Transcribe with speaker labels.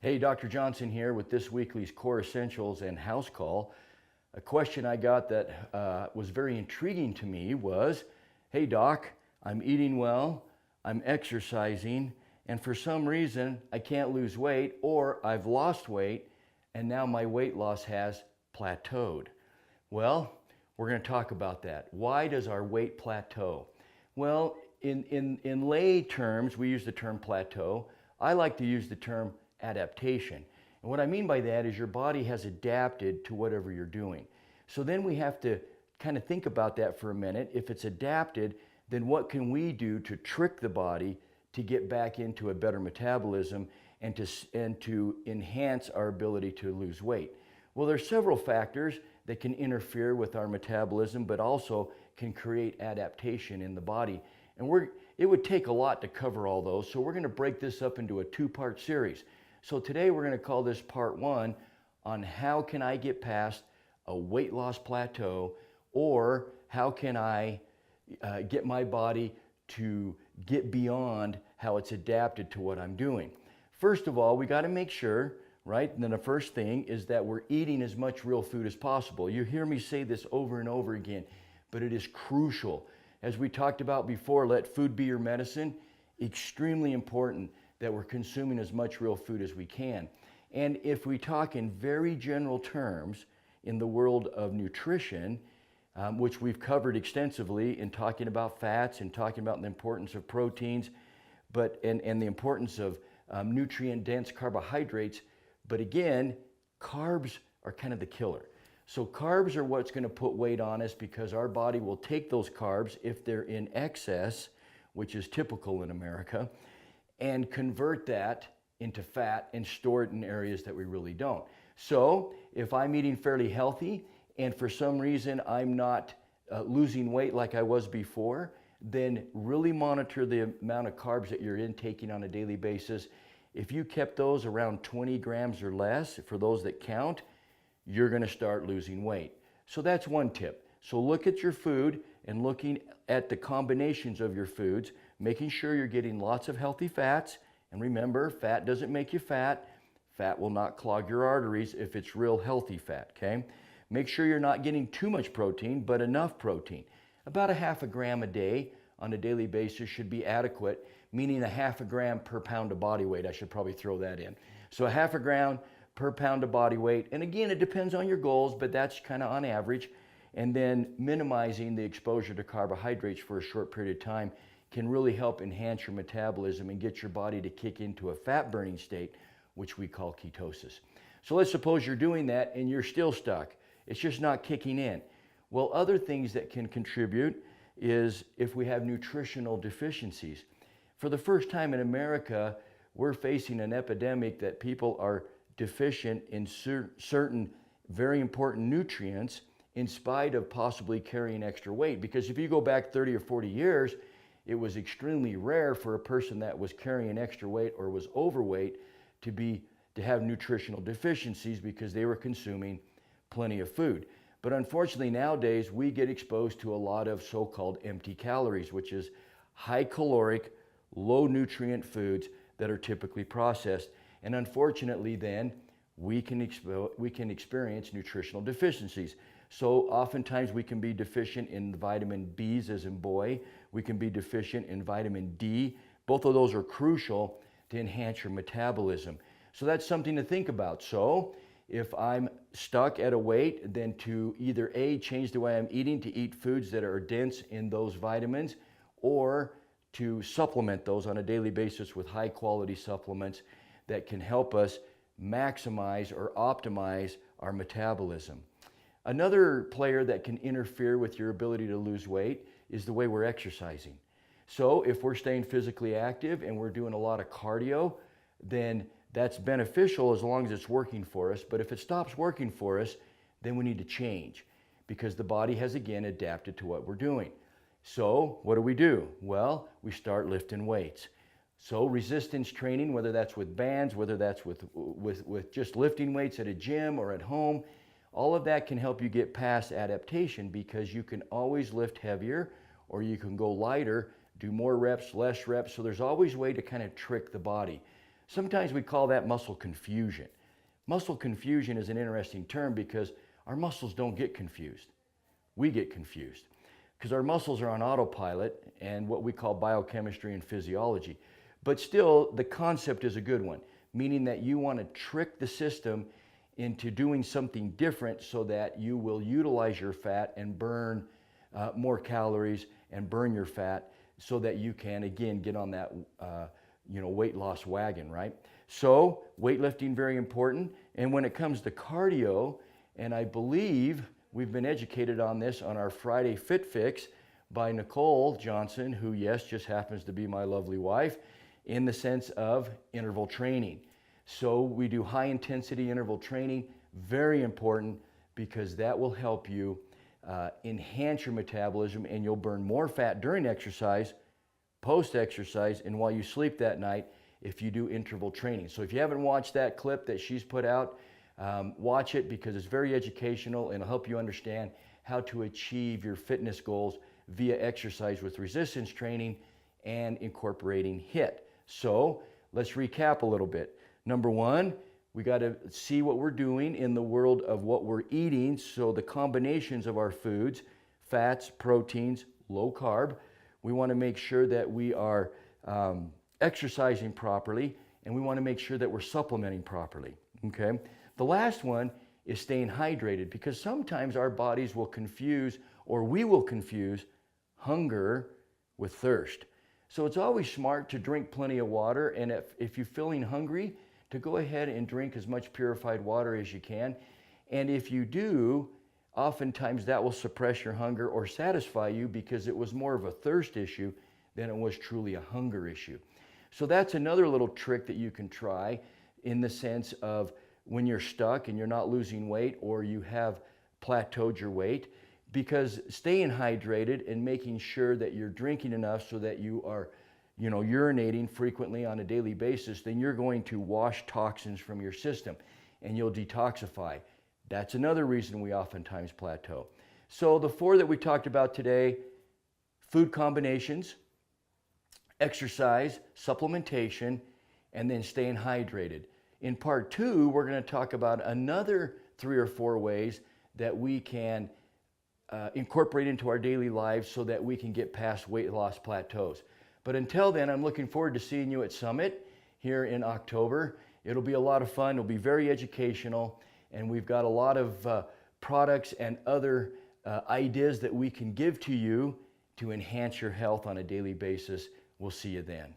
Speaker 1: Hey, Dr. Johnson here with this weekly's Core Essentials and House Call. A question I got that was very intriguing to me was, hey doc, I'm eating well, I'm exercising, and for some reason I can't lose weight, or I've lost weight and now my weight loss has plateaued. Well, we're going to talk about that. Why does our weight plateau? Well, in lay terms, we use the term plateau. I like to use the term adaptation. And what I mean by that is your body has adapted to whatever you're doing. So then we have to kind of think about that for a minute. If it's adapted, then what can we do to trick the body to get back into a better metabolism and to enhance our ability to lose weight? Well, there's several factors that can interfere with our metabolism, but also can create adaptation in the body. And it would take a lot to cover all those, so we're going to break this up into a two-part series. So today we're going to call this part one on how can I get past a weight loss plateau, or how can I get my body to get beyond how it's adapted to what I'm doing. First of all, we got to make sure, right? And then the first thing is that we're eating as much real food as possible. You hear me say this over and over again, but it is crucial. As we talked about before, let food be your medicine. Extremely important that we're consuming as much real food as we can. And if we talk in very general terms in the world of nutrition, which we've covered extensively in talking about fats and talking about the importance of proteins, and the importance of nutrient-dense carbohydrates, but again, carbs are kind of the killer. So carbs are what's going to put weight on us, because our body will take those carbs if they're in excess, which is typical in America, and convert that into fat and store it in areas that we really don't. So if I'm eating fairly healthy and for some reason I'm not losing weight like I was before, then really monitor the amount of carbs that you're intaking on a daily basis. If you kept those around 20 grams or less, for those that count, you're going to start losing weight. So that's one tip. So look at your food and looking at the combinations of your foods, making sure you're getting lots of healthy fats. And remember, fat doesn't make you fat. Fat will not clog your arteries if it's real healthy fat, okay? Make sure you're not getting too much protein, but enough protein. About a half a gram a day on a daily basis should be adequate, meaning a half a gram per pound of body weight. I should probably throw that in. So a half a gram per pound of body weight. And again, it depends on your goals, but that's kind of on average. And then minimizing the exposure to carbohydrates for a short period of time can really help enhance your metabolism and get your body to kick into a fat burning state, which we call ketosis. So let's suppose you're doing that and you're still stuck. It's just not kicking in. Well, other things that can contribute is if we have nutritional deficiencies. For the first time in America, we're facing an epidemic that people are deficient in certain very important nutrients, in spite of possibly carrying extra weight. Because if you go back 30 or 40 years, it was extremely rare for a person that was carrying extra weight or was overweight to have nutritional deficiencies, because they were consuming plenty of food. But unfortunately nowadays we get exposed to a lot of so-called empty calories, which is high caloric, low nutrient foods that are typically processed. And unfortunately then we can experience nutritional deficiencies. So oftentimes we can be deficient in vitamin B's, as in boy. We can be deficient in vitamin D. Both of those are crucial to enhance your metabolism. So that's something to think about. So if I'm stuck at a weight, then to either A, change the way I'm eating to eat foods that are dense in those vitamins, or to supplement those on a daily basis with high quality supplements that can help us maximize or optimize our metabolism. Another player that can interfere with your ability to lose weight is the way we're exercising. So if we're staying physically active and we're doing a lot of cardio, then that's beneficial as long as it's working for us. But if it stops working for us, then we need to change, because the body has again adapted to what we're doing. So what do? Well, we start lifting weights. So resistance training, whether that's with bands, whether that's with just lifting weights at a gym or at home, all of that can help you get past adaptation, because you can always lift heavier, or you can go lighter, do more reps, less reps. So there's always a way to kind of trick the body. Sometimes we call that muscle confusion. Muscle confusion is an interesting term because our muscles don't get confused. We get confused because our muscles are on autopilot and what we call biochemistry and physiology. But still, the concept is a good one, meaning that you want to trick the system into doing something different so that you will utilize your fat and burn more calories and burn your fat so that you can, again, get on that weight loss wagon, right? So weightlifting, very important. And when it comes to cardio, and I believe we've been educated on this on our Friday Fit Fix by Nicole Johnson, who, yes, just happens to be my lovely wife, in the sense of interval training. So we do high intensity interval training, very important because that will help you enhance your metabolism and you'll burn more fat during exercise, post-exercise, and while you sleep that night if you do interval training. So if you haven't watched that clip that she's put out, watch it because it's very educational and it'll help you understand how to achieve your fitness goals via exercise with resistance training and incorporating HIIT. So let's recap a little bit. Number one, we got to see what we're doing in the world of what we're eating. So the combinations of our foods, fats, proteins, low carb. We want to make sure that we are exercising properly, and we want to make sure that we're supplementing properly. Okay. The last one is staying hydrated because sometimes our bodies will confuse, or we will confuse, hunger with thirst. So it's always smart to drink plenty of water, and if you're feeling hungry, to go ahead and drink as much purified water as you can. And if you do, oftentimes that will suppress your hunger or satisfy you because it was more of a thirst issue than it was truly a hunger issue. So that's another little trick that you can try in the sense of when you're stuck and you're not losing weight or you have plateaued your weight, because staying hydrated and making sure that you're drinking enough so that you are urinating frequently on a daily basis, then you're going to wash toxins from your system and you'll detoxify. That's another reason we oftentimes plateau. So the four that we talked about today: food combinations, exercise, supplementation, and then staying hydrated. In part two, we're going to talk about another 3 or 4 ways that we can incorporate into our daily lives so that we can get past weight loss plateaus. But until then, I'm looking forward to seeing you at Summit here in October. It'll be a lot of fun. It'll be very educational. And we've got a lot of products and other ideas that we can give to you to enhance your health on a daily basis. We'll see you then.